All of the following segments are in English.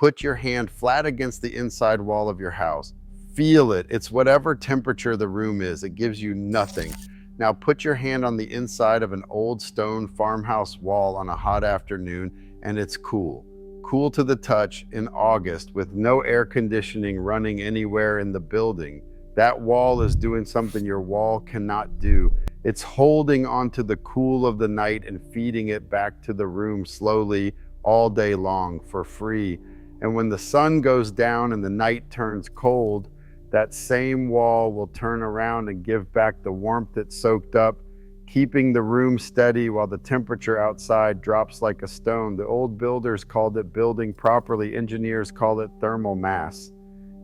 put your hand flat against the inside wall of your house. Feel it. It's whatever temperature the room is. It gives you nothing. Now put your hand on the inside of an old stone farmhouse wall on a hot afternoon, and it's cool. Cool to the touch in August with no air conditioning running anywhere in the building. That wall is doing something your wall cannot do. It's holding onto the cool of the night and feeding it back to the room slowly all day long for free. And when the sun goes down and the night turns cold, that same wall will turn around and give back the warmth it soaked up, keeping the room steady while the temperature outside drops like a stone. The old builders called it building properly. Engineers call it thermal mass.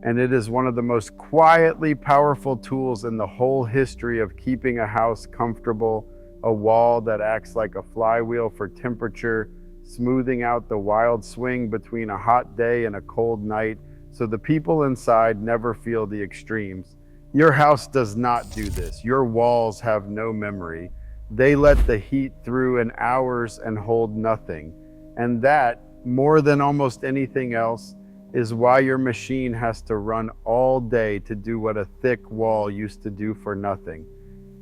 And it is one of the most quietly powerful tools in the whole history of keeping a house comfortable, a wall that acts like a flywheel for temperature, smoothing out the wild swing between a hot day and a cold night, so the people inside never feel the extremes. Your house does not do this. Your walls have no memory. They let the heat through in hours and hold nothing. And that, more than almost anything else, is why your machine has to run all day to do what a thick wall used to do for nothing.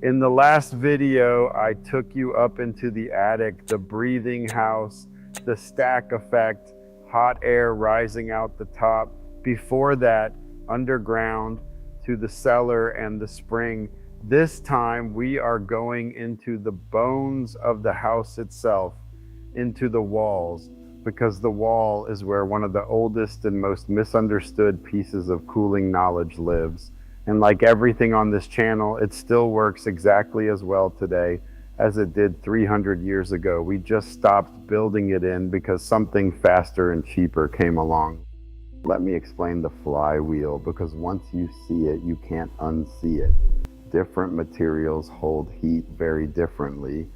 In the last video, I took you up into the attic, the breathing house, the stack effect, hot air rising out the top. Before that, underground to the cellar and the spring. This time we are going into the bones of the house itself, into the walls, because the wall is where one of the oldest and most misunderstood pieces of cooling knowledge lives. And like everything on this channel, it still works exactly as well today as it did 300 years ago. We just stopped building it in because something faster and cheaper came along. Let me explain the flywheel, because once you see it, you can't unsee it. Different materials hold heat very differently.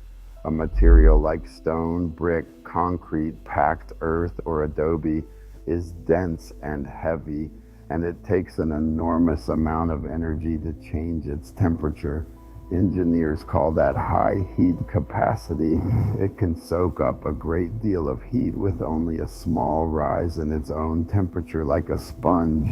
A material like stone, brick, concrete, packed earth, or adobe is dense and heavy, and it takes an enormous amount of energy to change its temperature. Engineers call that high heat capacity. It can soak up a great deal of heat with only a small rise in its own temperature, like a sponge,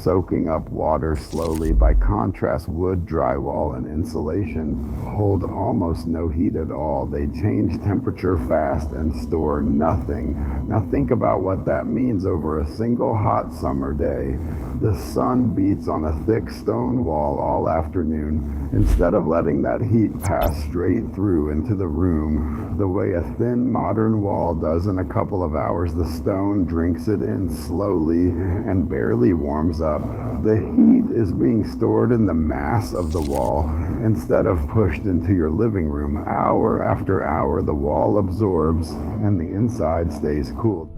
soaking up water slowly. By contrast, wood, drywall, and insulation hold almost no heat at all. They change temperature fast and store nothing. Now think about what that means over a single hot summer day. The sun beats on a thick stone wall all afternoon. Instead of letting that heat pass straight through into the room the way a thin modern wall does in a couple of hours, the stone drinks it in slowly and barely warms up. The heat is being stored in the mass of the wall instead of pushed into your living room. Hour after hour, the wall absorbs and the inside stays cool.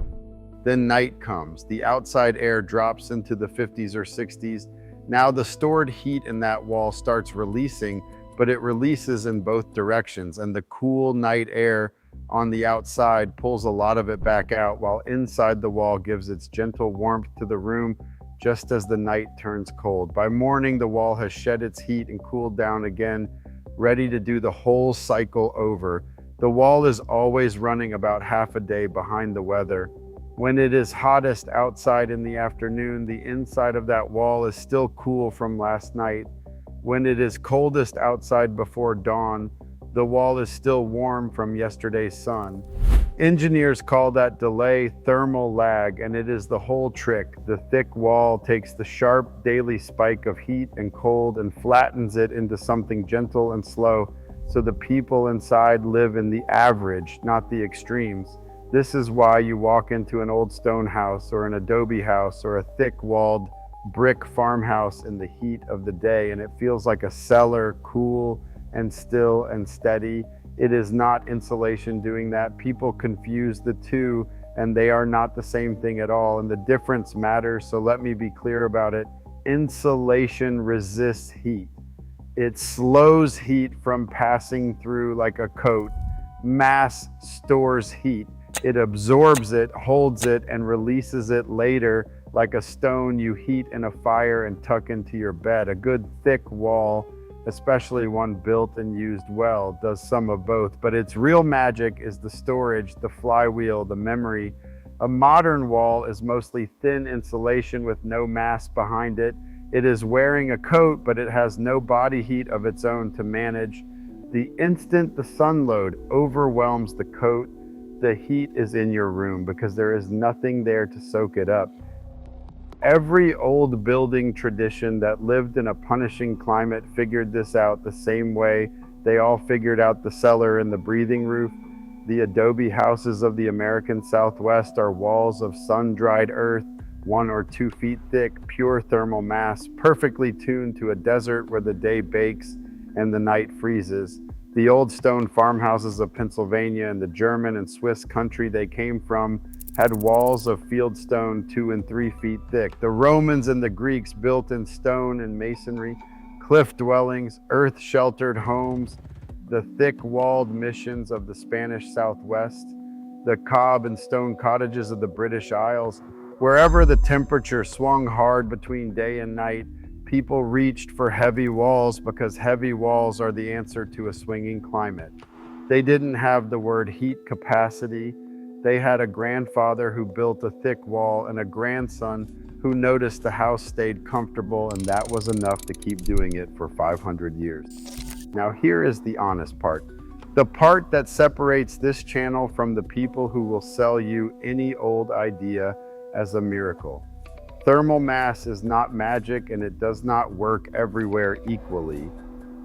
Then night comes. The outside air drops into the 50s or 60s. Now the stored heat in that wall starts releasing, but it releases in both directions, and the cool night air on the outside pulls a lot of it back out, while inside the wall gives its gentle warmth to the room just as the night turns cold. By morning, the wall has shed its heat and cooled down again, ready to do the whole cycle over. The wall is always running about half a day behind the weather. When it is hottest outside in the afternoon, the inside of that wall is still cool from last night. When it is coldest outside before dawn, the wall is still warm from yesterday's sun. Engineers call that delay thermal lag, and it is the whole trick. The thick wall takes the sharp daily spike of heat and cold and flattens it into something gentle and slow, so the people inside live in the average, not the extremes. This is why you walk into an old stone house or an adobe house or a thick-walled brick farmhouse in the heat of the day, and it feels like a cellar, cool and still and steady. It is not insulation doing that. People confuse the two, and they are not the same thing at all, and the difference matters, so let me be clear about it. Insulation resists heat. It slows heat from passing through like a coat. Mass stores heat. It absorbs it, holds it, and releases it later like a stone you heat in a fire and tuck into your bed. A good thick wall, especially one built and used well, does some of both, but its real magic is the storage, the flywheel, the memory. A modern wall is mostly thin insulation with no mass behind it. It is wearing a coat, but it has no body heat of its own to manage. The instant the sun load overwhelms the coat, the heat is in your room because there is nothing there to soak it up. Every old building tradition that lived in a punishing climate figured this out the same way they all figured out the cellar and the breathing roof. The adobe houses of the American Southwest are walls of sun-dried earth, 1 or 2 feet thick, pure thermal mass, perfectly tuned to a desert where the day bakes and the night freezes. The old stone farmhouses of Pennsylvania and the German and Swiss country they came from had walls of fieldstone 2 and 3 feet thick. The Romans and the Greeks built in stone and masonry, cliff dwellings, earth-sheltered homes, the thick-walled missions of the Spanish Southwest, the cob and stone cottages of the British Isles. Wherever the temperature swung hard between day and night, people reached for heavy walls because heavy walls are the answer to a swinging climate. They didn't have the word heat capacity. They had a grandfather who built a thick wall and a grandson who noticed the house stayed comfortable, and that was enough to keep doing it for 500 years. Now here is the honest part. The part that separates this channel from the people who will sell you any old idea as a miracle. Thermal mass is not magic, and it does not work everywhere equally.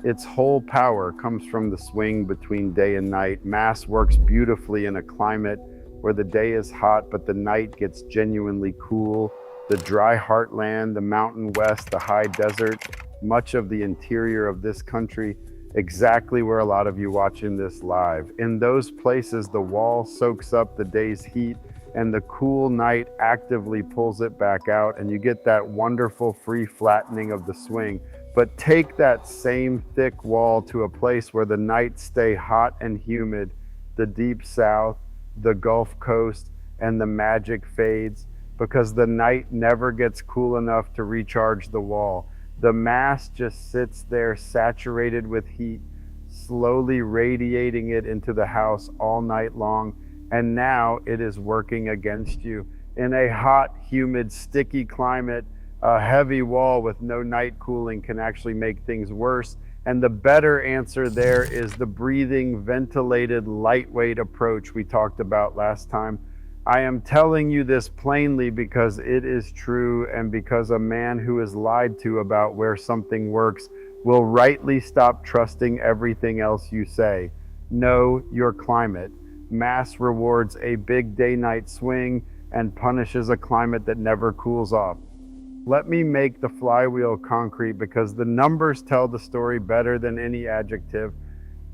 Its whole power comes from the swing between day and night. Mass works beautifully in a climate where the day is hot, but the night gets genuinely cool. The dry heartland, the mountain west, the high desert, much of the interior of this country, exactly where a lot of you watching this live. In those places, the wall soaks up the day's heat and the cool night actively pulls it back out, and you get that wonderful free flattening of the swing. But take that same thick wall to a place where the nights stay hot and humid, the deep south, the Gulf Coast, and the magic fades, because the night never gets cool enough to recharge the wall. The mass just sits there saturated with heat, slowly radiating it into the house all night long, and now it is working against you. In a hot, humid, sticky climate, a heavy wall with no night cooling can actually make things worse. And the better answer there is the breathing, ventilated, lightweight approach we talked about last time. I am telling you this plainly because it is true, and because a man who is lied to about where something works will rightly stop trusting everything else you say. Know your climate. Mass rewards a big day-night swing and punishes a climate that never cools off. Let me make the flywheel concrete because the numbers tell the story better than any adjective.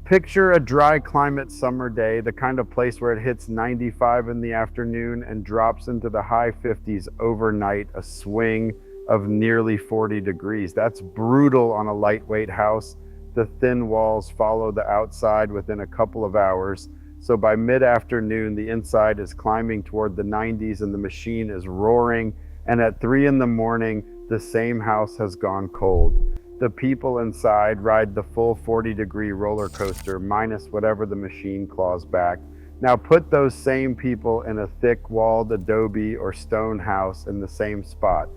Picture a dry climate summer day, the kind of place where it hits 95 in the afternoon and drops into the high 50s overnight, a swing of nearly 40 degrees. That's brutal on a lightweight house. The thin walls follow the outside within a couple of hours. So by mid-afternoon, the inside is climbing toward the 90s and the machine is roaring. And at 3 in the morning, the same house has gone cold. The people inside ride the full 40-degree roller coaster minus whatever the machine claws back. Now put those same people in a thick-walled adobe or stone house in the same spot.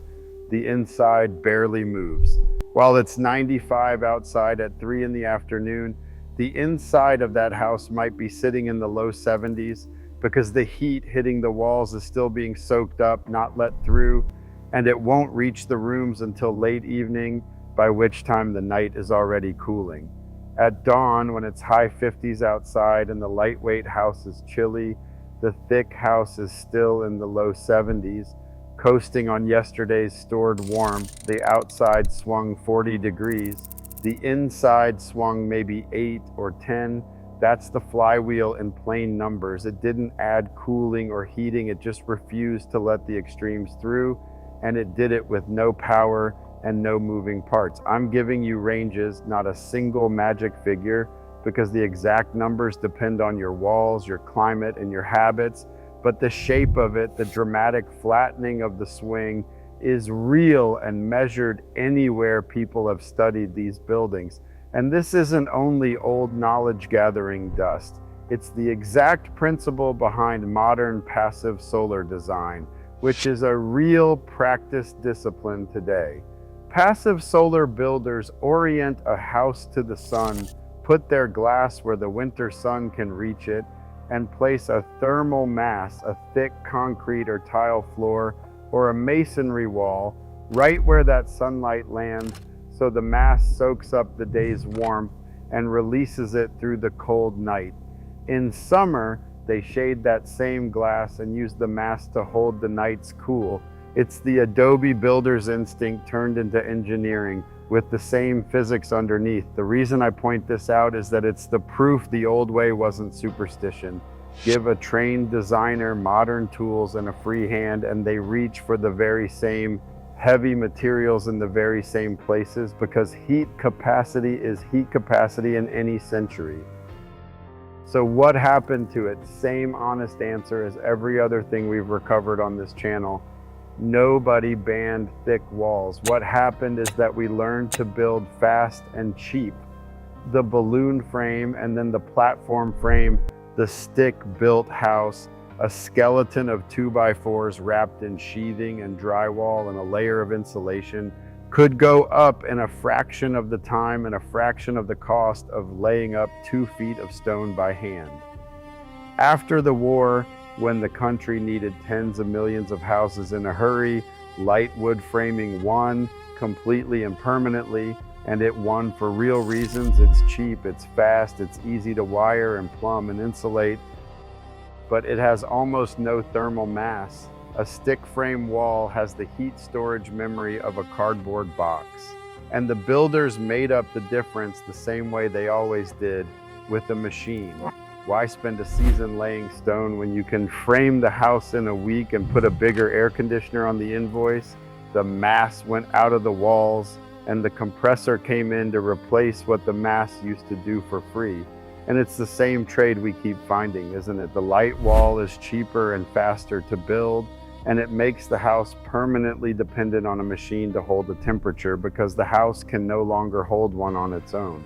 The inside barely moves. While it's 95 outside at 3 in the afternoon, the inside of that house might be sitting in the low 70s because the heat hitting the walls is still being soaked up, not let through, and it won't reach the rooms until late evening, by which time the night is already cooling. At dawn, when it's high 50s outside and the lightweight house is chilly, the thick house is still in the low 70s, coasting on yesterday's stored warmth. The outside swung 40 degrees. The inside swung maybe 8 or 10. That's the flywheel in plain numbers. It didn't add cooling or heating. It just refused to let the extremes through, and it did it with no power and no moving parts. I'm giving you ranges, not a single magic figure, because the exact numbers depend on your walls, your climate, and your habits. But the shape of it, the dramatic flattening of the swing, is real and measured anywhere people have studied these buildings. And this isn't only old knowledge gathering dust. It's the exact principle behind modern passive solar design, which is a real practice discipline today. Passive solar builders orient a house to the sun, put their glass where the winter sun can reach it, and place a thermal mass, a thick concrete or tile floor, or a masonry wall, right where that sunlight lands, so the mass soaks up the day's warmth and releases it through the cold night. In summer, they shade that same glass and use the mass to hold the night's cool. It's the adobe builder's instinct turned into engineering with the same physics underneath. The reason I point this out is that it's the proof the old way wasn't superstition. Give a trained designer modern tools and a free hand, and they reach for the very same heavy materials in the very same places, because heat capacity is heat capacity in any century. So what happened to it? Same honest answer as every other thing we've recovered on this channel. Nobody banned thick walls. What happened is that we learned to build fast and cheap. The balloon frame and then the platform frame, the stick-built house, a skeleton of 2x4s wrapped in sheathing and drywall and a layer of insulation, could go up in a fraction of the time and a fraction of the cost of laying up 2 feet of stone by hand. After the war, when the country needed tens of millions of houses in a hurry, light wood framing won completely and permanently, and it won for real reasons. It's cheap, it's fast, it's easy to wire and plumb and insulate, but it has almost no thermal mass. A stick frame wall has the heat storage memory of a cardboard box. And the builders made up the difference the same way they always did, with a machine. Why spend a season laying stone when you can frame the house in a week and put a bigger air conditioner on the invoice? The mass went out of the walls, and the compressor came in to replace what the mass used to do for free. And it's the same trade we keep finding, isn't it? The light wall is cheaper and faster to build, and it makes the house permanently dependent on a machine to hold the temperature, because the house can no longer hold one on its own.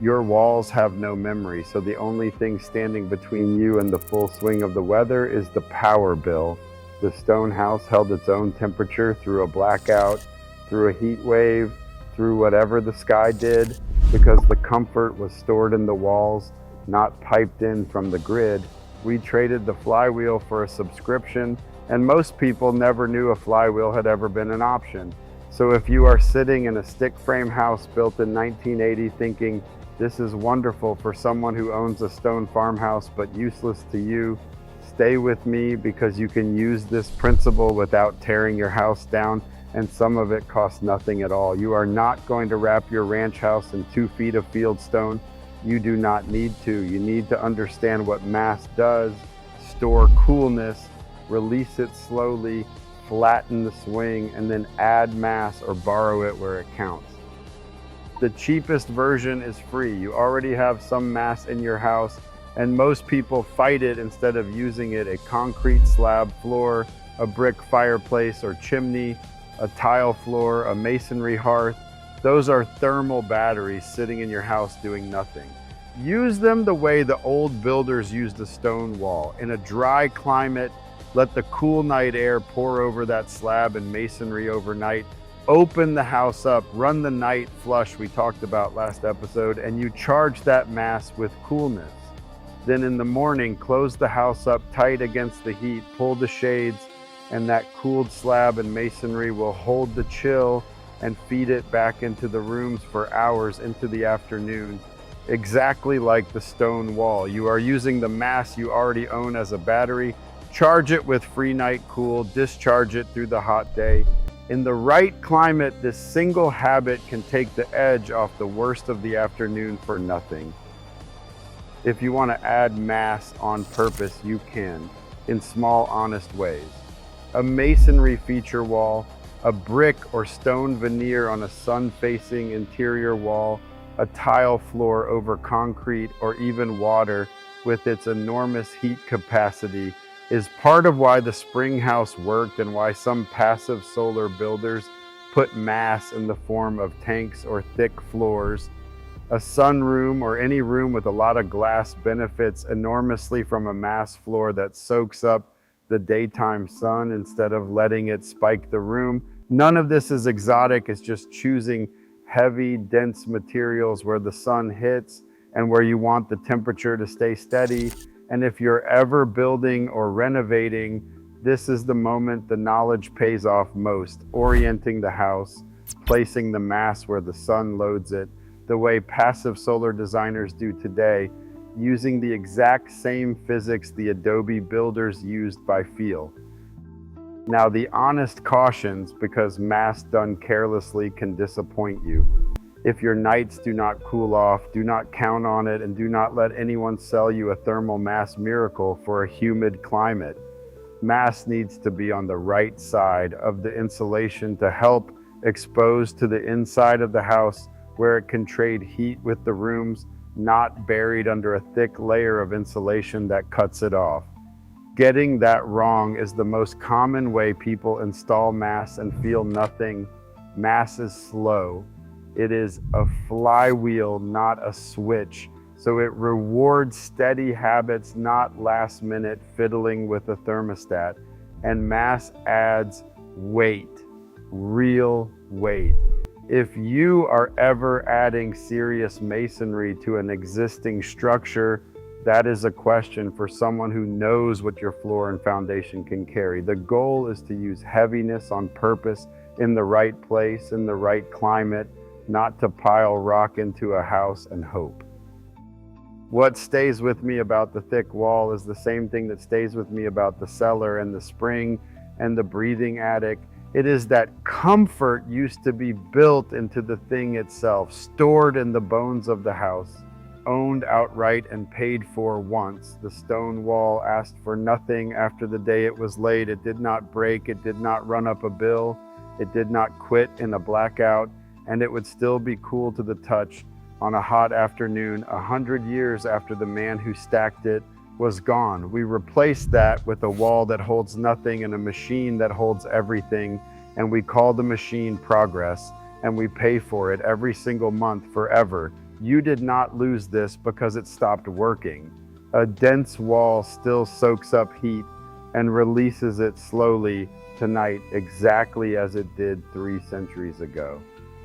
Your walls have no memory, so the only thing standing between you and the full swing of the weather is the power bill. The stone house held its own temperature through a blackout, through a heat wave, through whatever the sky did, because the comfort was stored in the walls, not piped in from the grid. We traded the flywheel for a subscription, and most people never knew a flywheel had ever been an option. So if you are sitting in a stick frame house built in 1980 thinking, this is wonderful for someone who owns a stone farmhouse but useless to you, stay with me, because you can use this principle without tearing your house down, and some of it costs nothing at all. You are not going to wrap your ranch house in 2 feet of field stone. You do not need to. You need to understand what mass does, store coolness, release it slowly, flatten the swing, and then add mass or borrow it where it counts. The cheapest version is free. You already have some mass in your house, and most people fight it instead of using it. A concrete slab floor, a brick fireplace or chimney, a tile floor, a masonry hearth. Those are thermal batteries sitting in your house doing nothing. Use them the way the old builders used a stone wall. In a dry climate, let the cool night air pour over that slab and masonry overnight. Open the house up, run the night flush we talked about last episode, and you charge that mass with coolness. Then in the morning, close the house up tight against the heat, pull the shades, and that cooled slab and masonry will hold the chill and feed it back into the rooms for hours into the afternoon. Exactly like the stone wall. You are using the mass you already own as a battery. Charge it with free night cool, discharge it through the hot day. In the right climate, this single habit can take the edge off the worst of the afternoon for nothing. If you want to add mass on purpose, you can, in small, honest ways. A masonry feature wall, a brick or stone veneer on a sun-facing interior wall, a tile floor over concrete, or even water with its enormous heat capacity is part of why the spring house worked and why some passive solar builders put mass in the form of tanks or thick floors. A sunroom or any room with a lot of glass benefits enormously from a mass floor that soaks up the daytime sun instead of letting it spike the room. None of this is exotic. It's just choosing heavy, dense materials where the sun hits and where you want the temperature to stay steady. And if you're ever building or renovating, this is the moment the knowledge pays off most, orienting the house, placing the mass where the sun loads it, the way passive solar designers do today, using the exact same physics the Adobe builders used by feel. Now, the honest cautions, because mass done carelessly can disappoint you. If your nights do not cool off, do not count on it, and do not let anyone sell you a thermal mass miracle for a humid climate. Mass needs to be on the right side of the insulation to help expose to the inside of the house where it can trade heat with the rooms, not buried under a thick layer of insulation that cuts it off. Getting that wrong is the most common way people install mass and feel nothing. Mass is slow. It is a flywheel, not a switch. So it rewards steady habits, not last minute fiddling with a thermostat. And mass adds weight, real weight. If you are ever adding serious masonry to an existing structure, that is a question for someone who knows what your floor and foundation can carry. The goal is to use heaviness on purpose in the right place, in the right climate, not to pile rock into a house and hope. What stays with me about the thick wall is the same thing that stays with me about the cellar and the spring and the breathing attic. It is that comfort used to be built into the thing itself, stored in the bones of the house, owned outright and paid for once. The stone wall asked for nothing after the day it was laid. It did not break. It did not run up a bill. It did not quit in a blackout, and it would still be cool to the touch on a hot afternoon 100 years after the man who stacked it was gone. We replaced that with a wall that holds nothing and a machine that holds everything, and we call the machine progress, and we pay for it every single month forever. You did not lose this because it stopped working. A dense wall still soaks up heat and releases it slowly tonight, exactly as it did 3 centuries ago.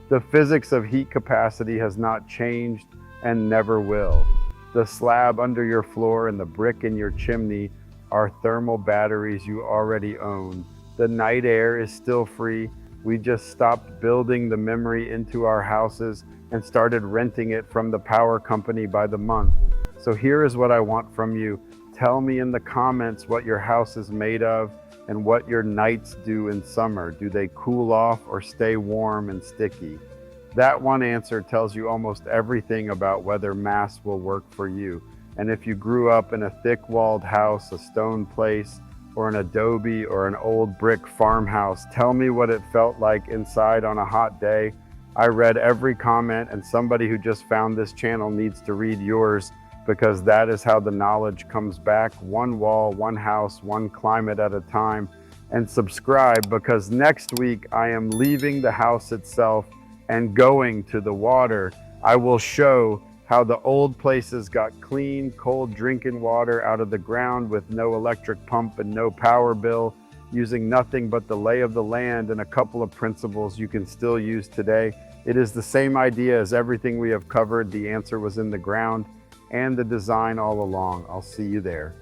The physics of heat capacity has not changed and never will. The slab under your floor and the brick in your chimney are thermal batteries you already own. The night air is still free. We just stopped building the memory into our houses and started renting it from the power company by the month. So here is what I want from you. Tell me in the comments what your house is made of and what your nights do in summer. Do they cool off or stay warm and sticky? That one answer tells you almost everything about whether mass will work for you. And if you grew up in a thick-walled house, a stone place, or an adobe or an old brick farmhouse, tell me what it felt like inside on a hot day. I read every comment, and somebody who just found this channel needs to read yours, because that is how the knowledge comes back, one wall, one house, one climate at a time. And subscribe, because next week I am leaving the house itself and going to the water. I will show how the old places got clean, cold drinking water out of the ground with no electric pump and no power bill, using nothing but the lay of the land and a couple of principles you can still use today. It is the same idea as everything we have covered. The answer was in the ground and the design all along. I'll see you there.